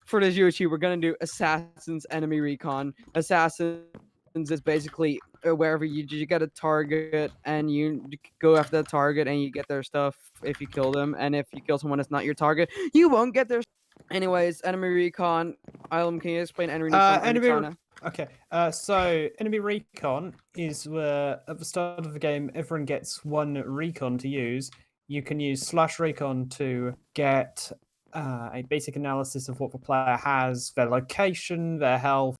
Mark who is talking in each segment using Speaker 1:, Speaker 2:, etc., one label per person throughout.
Speaker 1: for this UHC, we're gonna do Assassins Enemy Recon. Assassins is basically wherever you get a target and you go after that target and you get their stuff if you kill them, and if you kill someone that's not your target, you won't get their. Anyways, Enemy Recon. Can you explain Enemy Recon?
Speaker 2: Okay, so Enemy Recon is where at the start of the game, everyone gets one recon to use. You can use /recon to get a basic analysis of what the player has, their location, their health,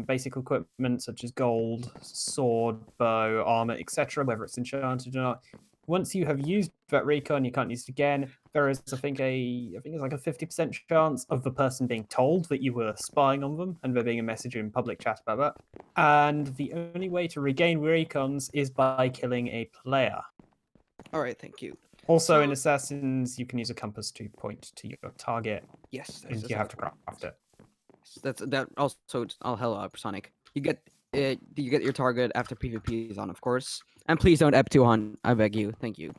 Speaker 2: basic equipment such as gold, sword, bow, armor, etc., whether it's enchanted or not. Once you have used that recon, you can't use it again. There is, I think it's like a 50% chance of the person being told that you were spying on them, and there being a message in public chat about that. And the only way to regain recons is by killing a player.
Speaker 1: All right, thank you.
Speaker 2: Also, in Assassins, you can use a compass to point to your target.
Speaker 1: Yes,
Speaker 2: and you have to craft it.
Speaker 1: That also. I'll hello, Sonic. You get your target after PvP is on, of course. And please don't ep2 I beg you. Thank you.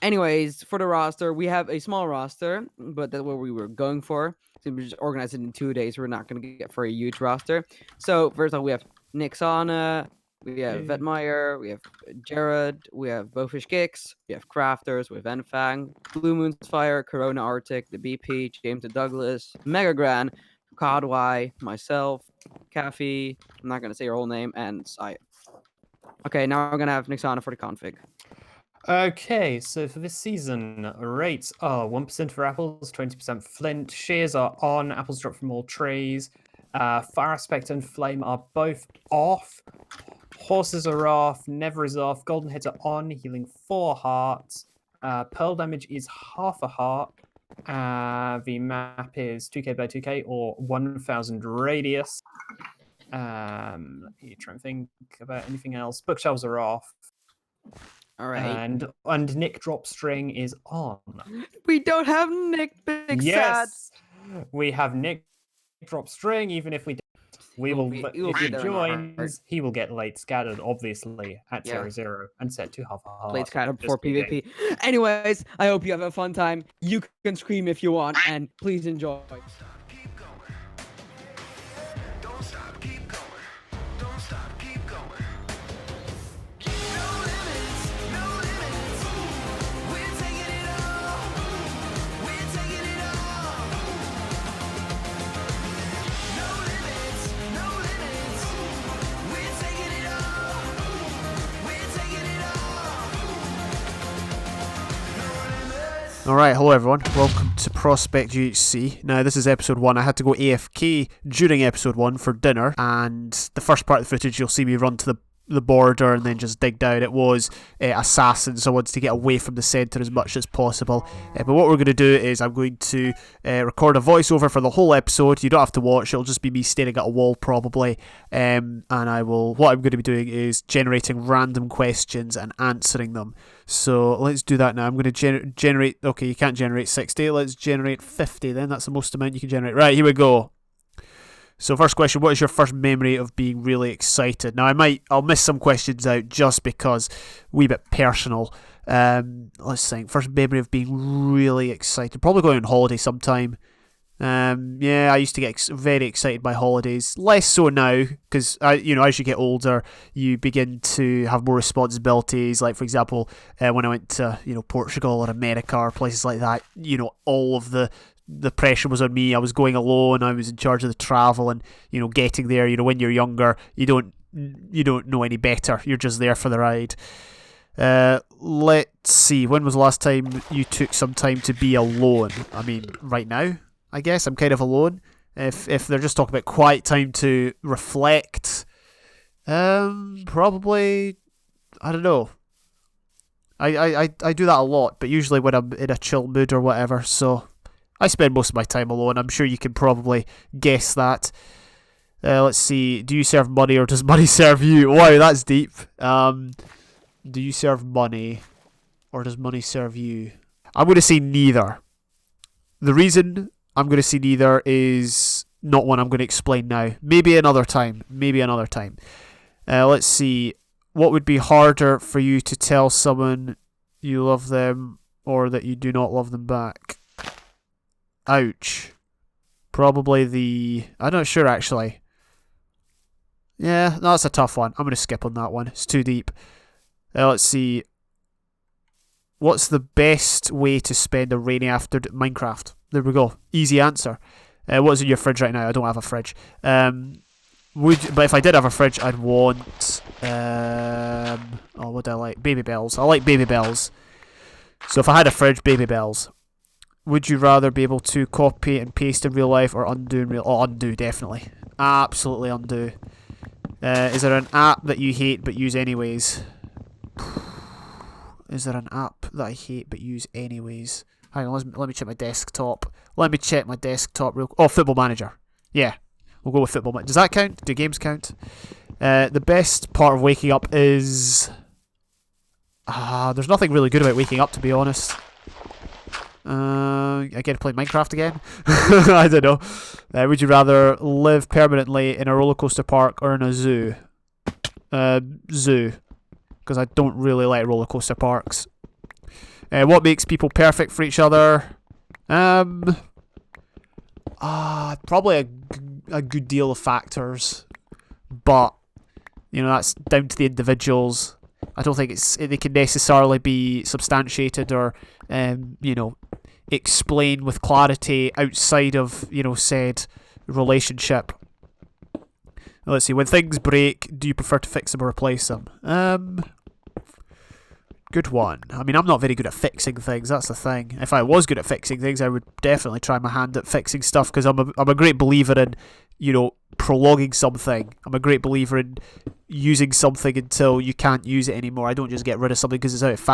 Speaker 1: Anyways, for the roster, we have a small roster, but that's what we were going for. So we just organized it in 2 days. We're not going to get for a huge roster. So first off, we have Nyxana, we have Vetmeyer, we have Jared, we have Bowfish Kicks, we have Crafters, we have Enfang, Blue Moon's Fire, Corona Arctic, the BP, JamestheDouglas, Megagran, Codwhy, myself, Caffe, I'm not going to say your whole name, and Sai. Okay, now we're going to have Nyxana for the config.
Speaker 2: Okay, so for this season, rates are 1% for apples, 20% flint. Shears are on, apples drop from all trees. Fire aspect and flame are both off. Horses are off, never is off. Golden heads are on, healing 4 hearts. Pearl damage is half a heart. The map is 2k by 2k or 1000 radius. Let me try and think about anything else. Bookshelves are off.
Speaker 1: All right.
Speaker 2: And Nick drop string is on.
Speaker 1: We don't have Nick Big
Speaker 2: Yes, sad. We have Nick drop string. Even if we don't, if he joins, he will get late scattered, obviously, at 0-0 and set to half a heart.
Speaker 1: Late scattered before PvP. Anyways, I hope you have a fun time. You can scream if you want, and please enjoy.
Speaker 3: Alright, hello everyone, welcome to Prospect UHC. Now this is episode 1, I had to go AFK during episode 1 for dinner, and the first part of the footage you'll see me run to the border and then just dig down. It was Assassins, so I wanted to get away from the centre as much as possible. But what we're going to do is I'm going to record a voiceover for the whole episode. You don't have to watch, it'll just be me staring at a wall probably. And what I'm going to be doing is generating random questions and answering them. So let's do that now. I'm going to generate, okay, you can't generate 60, let's generate 50 then, that's the most amount you can generate. Right, here we go. So first question, what is your first memory of being really excited? Now I'll miss some questions out just because wee bit personal. Let's think, first memory of being really excited, probably going on holiday sometime. Yeah, I used to get very excited by holidays, less so now, because as you get older, you begin to have more responsibilities. Like for example, when I went to Portugal or America or places like that, all of the pressure was on me. I was going alone. I was in charge of the travel, and getting there. When you're younger, you don't know any better. You're just there for the ride. Let's see. When was the last time you took some time to be alone? I mean, right now, I guess I'm kind of alone. If they're just talking about quiet time to reflect, probably, I don't know. I do that a lot, but usually when I'm in a chill mood or whatever. So I spend most of my time alone. I'm sure you can probably guess that. Let's see. Do you serve money or does money serve you? Wow, that's deep. Do you serve money or does money serve you? I'm going to say neither. The reason I'm going to say neither is not one I'm going to explain now. Maybe another time. Let's see. What would be harder for you to tell someone you love them or that you do not love them back? Ouch. Probably the... I'm not sure, actually. Yeah, that's a tough one. I'm going to skip on that one. It's too deep. Let's see. What's the best way to spend a rainy afternoon? Minecraft. There we go. Easy answer. What's in your fridge right now? I don't have a fridge. But if I did have a fridge, I'd want... what do I like? Baby bells. I like baby bells. So if I had a fridge, baby bells. Would you rather be able to copy and paste in real life or undo in real... Oh, undo, definitely. Absolutely undo. Is there an app that you hate but use anyways? Is there an app that I hate but use anyways? Hang on, let me check my desktop. Let me check my desktop real... Oh, Football Manager. Yeah, we'll go with Football Manager. Does that count? Do games count? The best part of waking up is... there's nothing really good about waking up, to be honest. I get to play Minecraft again? I don't know. Would you rather live permanently in a roller coaster park or in a zoo? Zoo. Because I don't really like roller coaster parks. What makes people perfect for each other? Probably a good deal of factors. But, you know, that's down to the individuals. I don't think they can necessarily be substantiated or, you know, explain with clarity outside of, you know, said relationship. Let's see. When things break, do you prefer to fix them or replace them? Good one. I mean, I'm not very good at fixing things. That's the thing. If I was good at fixing things, I would definitely try my hand at fixing stuff because I'm a great believer in, you know, prolonging something. I'm a great believer in using something until you can't use it anymore. I don't just get rid of something because it's out of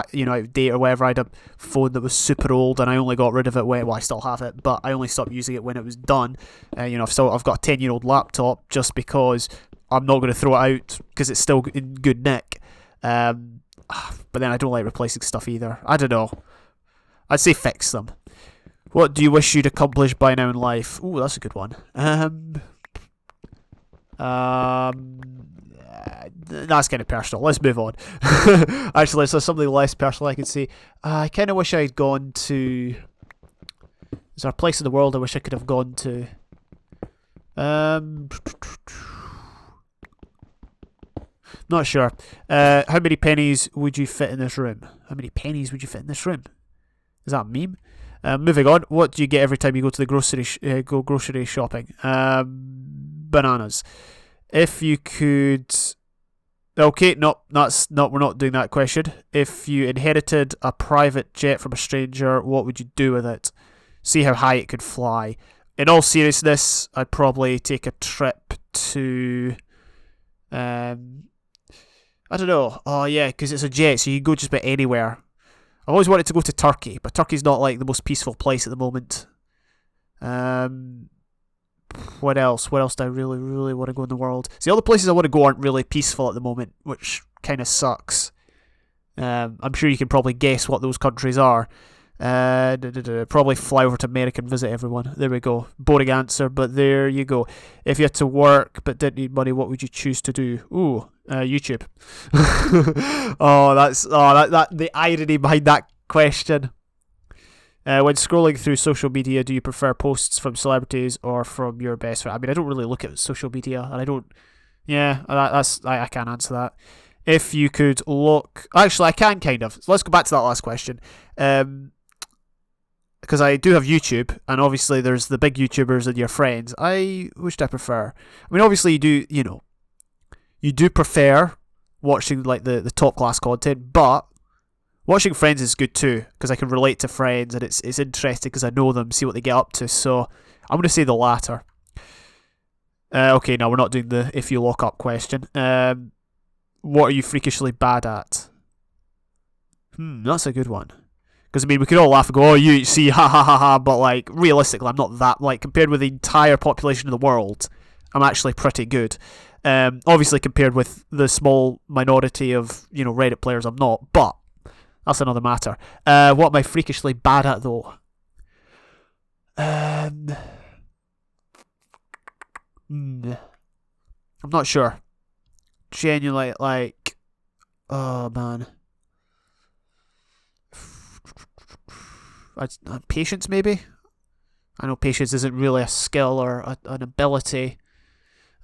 Speaker 3: date or whatever. I had a phone that was super old and I only got rid of it when, well, I still have it, but I only stopped using it when it was done. You know, I've got a 10-year-old laptop just because I'm not going to throw it out because it's still in good nick. But then I don't like replacing stuff either. I don't know. I'd say fix them. What do you wish you'd accomplished by now in life? Ooh, that's a good one. That's kind of personal. Let's move on. Actually, so something less personal I could say. I kind of wish I had gone to... Is there a place in the world I wish I could have gone to? Not sure. How many pennies would you fit in this room? How many pennies would you fit in this room? Is that a meme? Moving on. What do you get every time you go to the grocery shopping? Bananas. If you could... Okay, no, we're not doing that question. If you inherited a private jet from a stranger, what would you do with it? See how high it could fly. In all seriousness, I'd probably take a trip to... I don't know. Oh, yeah, because it's a jet, so you can go just about anywhere. I've always wanted to go to Turkey, but Turkey's not, like, the most peaceful place at the moment. What else? Where else do I really, really want to go in the world? See, all the places I want to go aren't really peaceful at the moment, which kind of sucks. I'm sure you can probably guess what those countries are. Probably fly over to America and visit everyone. There we go. Boring answer, but there you go. If you had to work but didn't need money, what would you choose to do? Ooh, YouTube. That the irony behind that question. When scrolling through social media, do you prefer posts from celebrities or from your best friend? I mean, I don't really look at social media, and I don't. Yeah, I can't answer that. If you could look, actually, I can kind of. So let's go back to that last question. Because I do have YouTube, and obviously there's the big YouTubers and your friends. Which do I prefer? I mean, obviously you do prefer watching like the top class content, but watching friends is good too, because I can relate to friends, and it's interesting because I know them, see what they get up to. So I'm going to say the latter. Okay, now we're not doing the if you lock up question. What are you freakishly bad at? That's a good one. Because, I mean, we could all laugh and go, oh, UHC, ha ha ha ha, but, like, realistically, I'm not that, like, compared with the entire population of the world, I'm actually pretty good. Obviously, compared with the small minority of, you know, Reddit players, I'm not, but that's another matter. What am I freakishly bad at, though? I'm not sure. Genuinely, like, oh, man. Patience, maybe? I know patience isn't really a skill or an ability.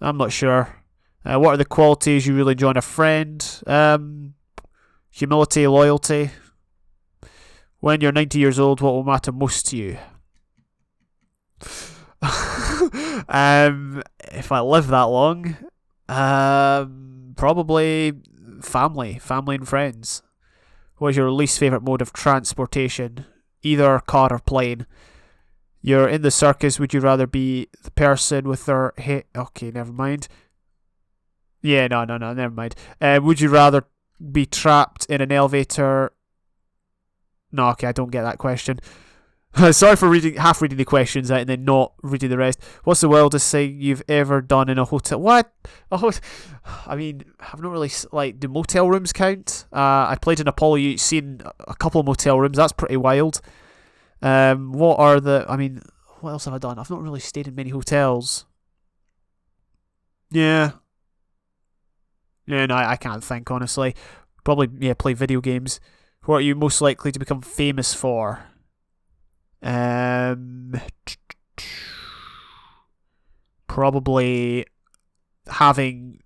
Speaker 3: I'm not sure. What are the qualities you really enjoy in a friend? Humility, loyalty. When you're 90 years old, what will matter most to you? If I live that long, probably family and friends. What is your least favourite mode of transportation? Either car or plane. You're in the circus, would you rather be the person with their head... Okay, never mind. Yeah, no, never mind. Would you rather be trapped in an elevator... No, okay, I don't get that question. Sorry for half reading the questions out and then not reading the rest. What's the wildest thing you've ever done in a hotel? What? Oh, I mean, I've not really... Like, do motel rooms count? I played in Apollo UHC in a couple of motel rooms. That's pretty wild. What are the... I mean, what else have I done? I've not really stayed in many hotels. Yeah. Yeah, no, I can't think, honestly. Probably, yeah, play video games. What are you most likely to become famous for? Probably having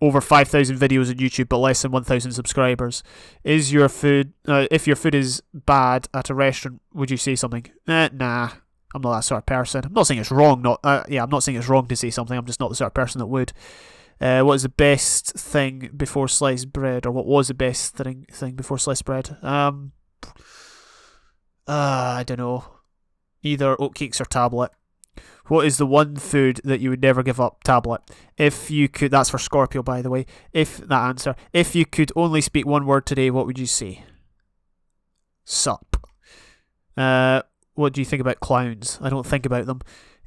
Speaker 3: over 5,000 videos on YouTube but less than 1,000 subscribers. Is your food... if your food is bad at a restaurant, would you say something? Nah. I'm not that sort of person. I'm not saying it's wrong. I'm not saying it's wrong to say something. I'm just not the sort of person that would. What is the best thing before sliced bread? Or what was the best thing before sliced bread? I don't know. Either oatcakes or tablet. What is the one food that you would never give up? Tablet. If you could... That's for Scorpio, by the way. If you could only speak one word today, what would you say? Sup. What do you think about clowns? I don't think about them.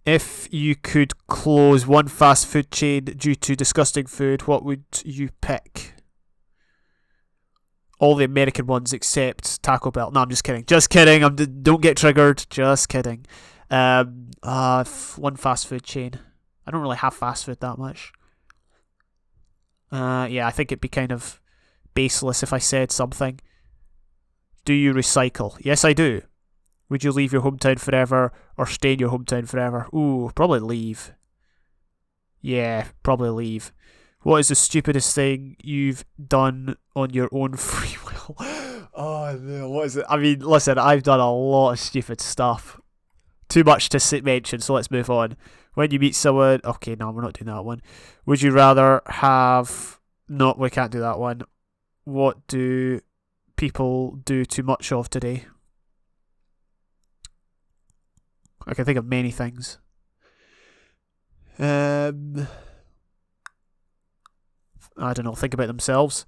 Speaker 3: If you could close one fast food chain due to disgusting food, what would you pick? All the American ones except Taco Bell. No, I'm just kidding. Just kidding. Don't get triggered. Just kidding. One fast food chain. I don't really have fast food that much. Yeah, I think it'd be kind of baseless if I said something. Do you recycle? Yes, I do. Would you leave your hometown forever or stay in your hometown forever? Ooh, probably leave. Yeah, probably leave. What is the stupidest thing you've done on your own free will? Oh no, what is it? I mean, listen, I've done a lot of stupid stuff. Too much to mention, so let's move on. When you meet someone... Okay, no, we're not doing that one. Would you rather have... No, we can't do that one. What do people do too much of today? I can think of many things. I don't know, think about themselves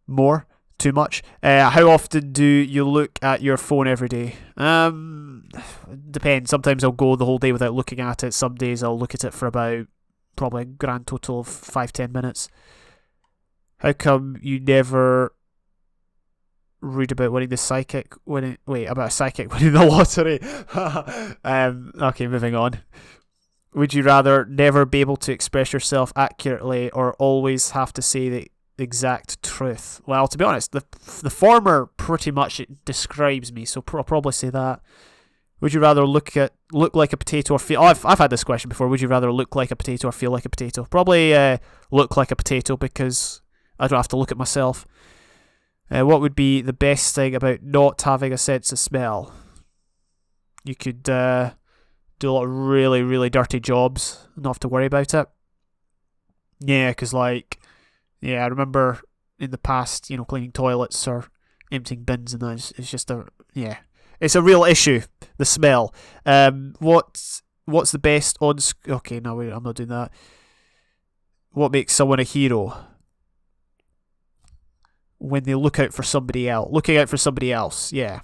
Speaker 3: more, too much. How often do you look at your phone every day? Depends. Sometimes I'll go the whole day without looking at it. Some days I'll look at it for about probably a grand total of 5-10 minutes. How come you never read about winning the about a psychic winning the lottery? Okay, moving on. Would you rather never be able to express yourself accurately or always have to say the exact truth? Well, to be honest, the former pretty much describes me, so I'll probably say that. Would you rather look like a potato or feel... Oh, I've had this question before. Would you rather look like a potato or feel like a potato? Probably look like a potato because I don't have to look at myself. What would be the best thing about not having a sense of smell? You could do a lot of really, really dirty jobs and not have to worry about it. Yeah, because I remember in the past, cleaning toilets or emptying bins and that. It's just it's a real issue, the smell. What's the best on... Okay, no, wait, I'm not doing that. What makes someone a hero? When they look out for somebody else. Looking out for somebody else, yeah.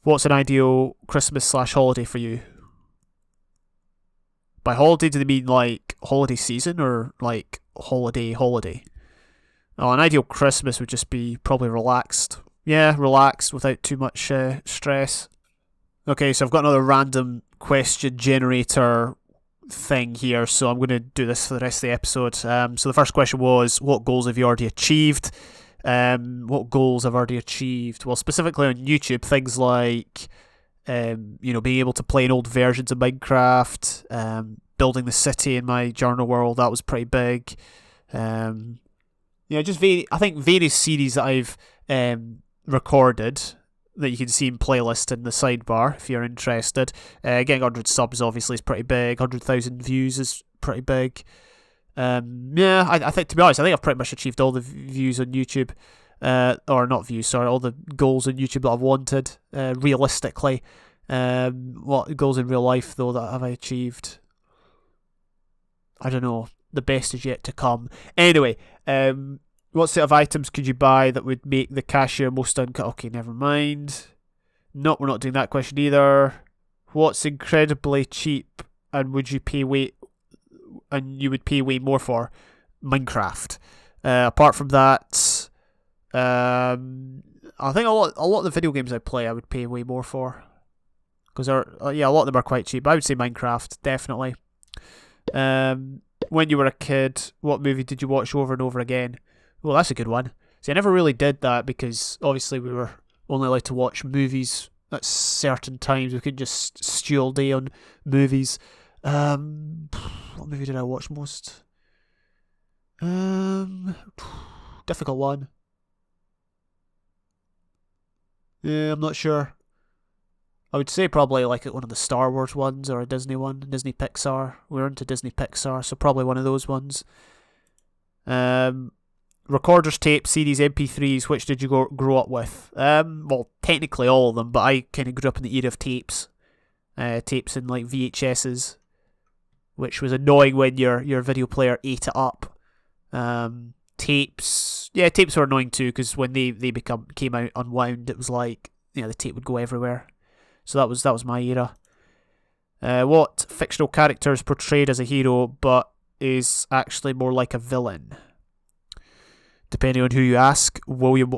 Speaker 3: What's an ideal Christmas/holiday for you? By holiday, do they mean like holiday season or like holiday? Oh, an ideal Christmas would just be probably relaxed. Yeah, relaxed without too much stress. Okay, so I've got another random question generator thing here, so I'm going to do this for the rest of the episode. So the first question was, what goals have you already achieved? What goals I've already achieved? Well, specifically on YouTube, things like Being able to play in old versions of Minecraft, building the city in my journal world, that was pretty big. Just I think various series that I've recorded that you can see in playlist in the sidebar if you're interested. Getting 100 subs obviously is pretty big. 100,000 views is pretty big. I think, to be honest, I think I've pretty much achieved all the views on YouTube. Or not views, sorry, all the goals on YouTube that I've wanted, realistically. What goals in real life, though, that have I achieved? I don't know. The best is yet to come. Anyway, what set of items could you buy that would make the cashier most Okay, never mind. No, we're not doing that question either. What's incredibly cheap and would you pay way more for? Minecraft. Apart from that, I think a lot of the video games I play I would pay way more for, because a lot of them are quite cheap. I would say Minecraft, definitely. When you were a kid, what movie did you watch over and over again? Well, that's a good one. See, I never really did that because obviously we were only allowed to watch movies at certain times. We couldn't just stew all day on movies. What movie did I watch most? Difficult one. Yeah, I'm not sure. I would say probably like one of the Star Wars ones or a Disney one, Disney Pixar. We're into Disney Pixar, so probably one of those ones. Recorders, tapes, CDs, MP3s, which did you grow up with? Well, technically all of them, but I kind of grew up in the era of tapes. Tapes and like VHSs, which was annoying when your video player ate it up. Tapes were annoying too, because when they came out unwound, it was like, the tape would go everywhere. So that was my era. What fictional character is portrayed as a hero but is actually more like a villain? Depending on who you ask. William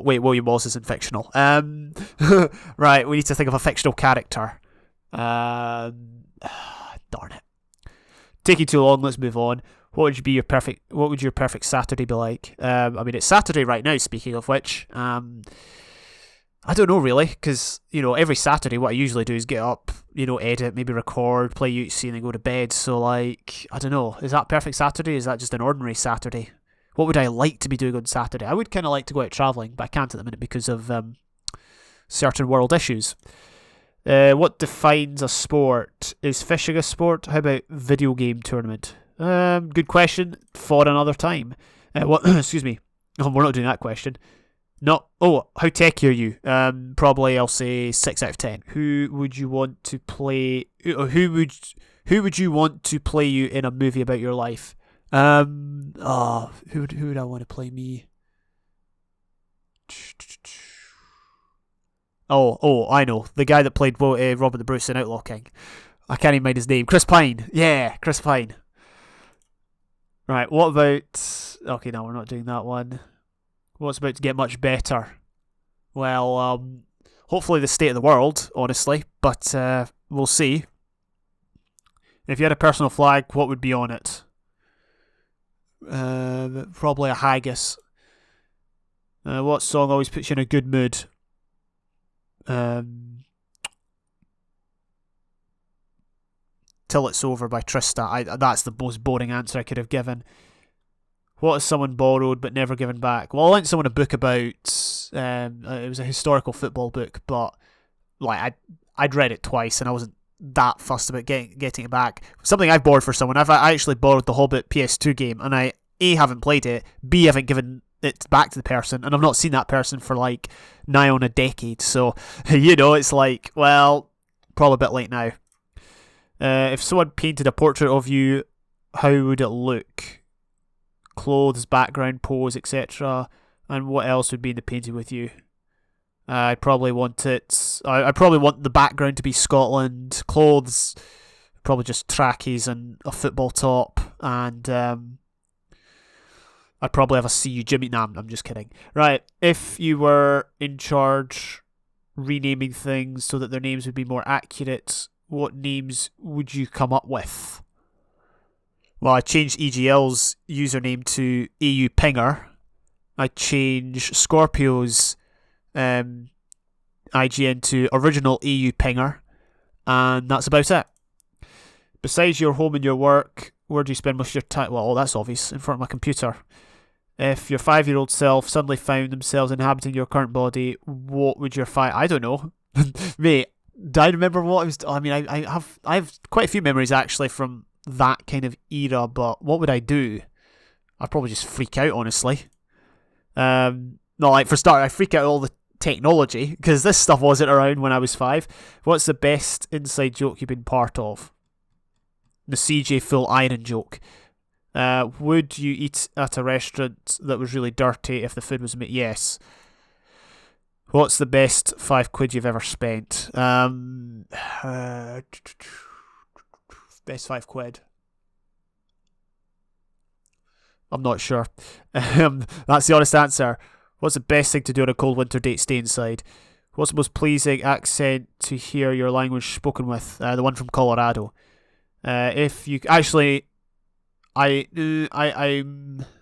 Speaker 3: Wallace isn't fictional. Right, we need to think of a fictional character. Darn it. Taking too long, let's move on. What would your perfect Saturday be like? It's Saturday right now, speaking of which. I don't know really, because, every Saturday what I usually do is get up, edit, maybe record, play UHC and then go to bed. So, I don't know. Is that perfect Saturday? Is that just an ordinary Saturday? What would I like to be doing on Saturday? I would kind of like to go out travelling, but I can't at the minute because of certain world issues. What defines a sport? Is fishing a sport? How about video game tournament? Good question for another time. Excuse me. Oh, we're not doing that question. How techy are you? Probably I'll say 6 out of 10. Who would you want to play? Who would you want to play you in a movie about your life? Who would I want to play me? I know. The guy that played Robert the Bruce in Outlaw King. I can't even mind his name. Chris Pine. Yeah, Chris Pine. Right, what about... Okay, no, we're not doing that one. What's about to get much better? Well, hopefully the state of the world, honestly, but we'll see. If you had a personal flag, what would be on it? Probably a haggis. What song always puts you in a good mood? Till It's Over by Trista. That's the most boring answer I could have given. What has someone borrowed but never given back? Well, I lent someone a book about... it was a historical football book, but I'd read it twice and I wasn't that fussed about getting it back. Something I've borrowed for someone. I actually borrowed the Hobbit PS2 game, and I A, haven't played it, B, haven't given it back to the person, and I've not seen that person for nigh on a decade. So, it's well, probably a bit late now. If someone painted a portrait of you, how would it look? Clothes, background, pose, etc. And what else would be in the painting with you? I'd probably want it... I'd probably want the background to be Scotland. Clothes, probably just trackies and a football top. And I'd probably have a See You Jimmy... Nah, I'm just kidding. Right, if you were in charge renaming things so that their names would be more accurate, what names would you come up with? Well, I changed EGL's username to EU Pinger. I changed Scorpio's IGN to Original EU Pinger. And that's about it. Besides your home and your work, where do you spend most of your time? Well, that's obvious, in front of my computer. If your 5-year-old self suddenly found themselves inhabiting your current body, what would your I don't know. Mate, do I remember what I was... I mean, I have quite a few memories, actually, from that kind of era, but what would I do? I'd probably just freak out, honestly. No, like, for start, I freak out at all the technology, because this stuff wasn't around when I was 5. What's the best inside joke you've been part of? The CJ full iron joke. Would you eat at a restaurant that was really dirty if the food was made? Yes. What's the best £5 you've ever spent? Best £5. I'm not sure. That's the honest answer. What's the best thing to do on a cold winter date? Stay inside. What's the most pleasing accent to hear your language spoken with? The one from Colorado. If you actually, I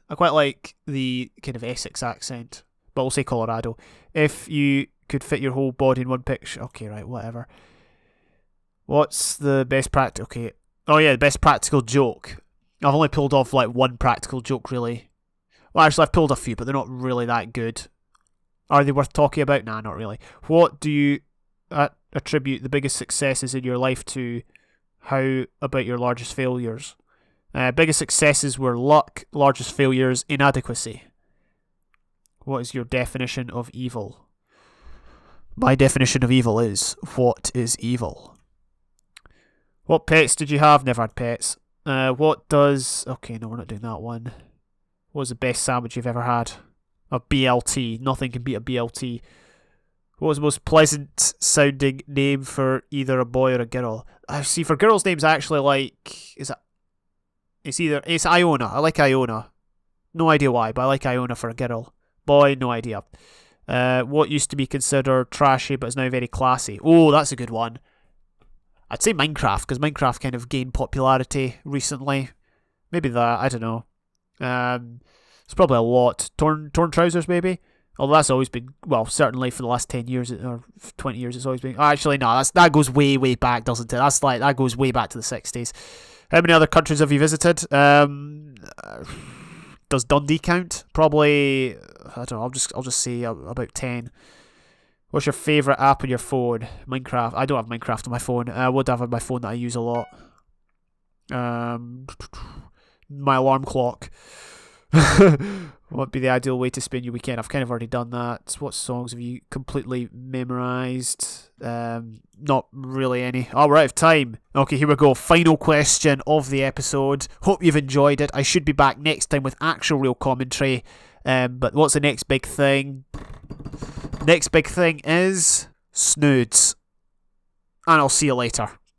Speaker 3: quite like the kind of Essex accent, but we'll say Colorado. If you could fit your whole body in one picture, okay, right, whatever. What's the best practical? Okay, oh yeah, the best practical joke. I've only pulled off like one practical joke, really. Well, actually, I've pulled a few, but they're not really that good. Are they worth talking about? Nah, not really. What do you attribute the biggest successes in your life to? How about your largest failures? Biggest successes were luck, largest failures, inadequacy. What is your definition of evil? My definition of evil is, what is evil? What pets did you have? Never had pets. What does... Okay, no, we're not doing that one. What was the best sandwich you've ever had? A BLT. Nothing can beat a BLT. What was the most pleasant sounding name for either a boy or a girl? I see, for girls' names I actually like... It's Iona. I like Iona. No idea why, but I like Iona for a girl. Boy, no idea. What used to be considered trashy but is now very classy? Oh, that's a good one. I'd say Minecraft, because Minecraft kind of gained popularity recently. Maybe that, I don't know. It's probably a lot. Torn trousers, maybe? Although that's always been, well, certainly for the last 10 years or 20 years, it's always been. Actually, no, that goes way, way back, doesn't it? That goes way back to the 60s. How many other countries have you visited? Does Dundee count? Probably, I don't know, I'll just say about 10. What's your favourite app on your phone? Minecraft. I don't have Minecraft on my phone. I would have on my phone that I use a lot. My alarm clock. What would be the ideal way to spend your weekend? I've kind of already done that. What songs have you completely memorised? Not really any. Oh, we're out of time. Okay, here we go. Final question of the episode. Hope you've enjoyed it. I should be back next time with actual real commentary. But what's the next big thing? Next big thing is snoods. And I'll see you later.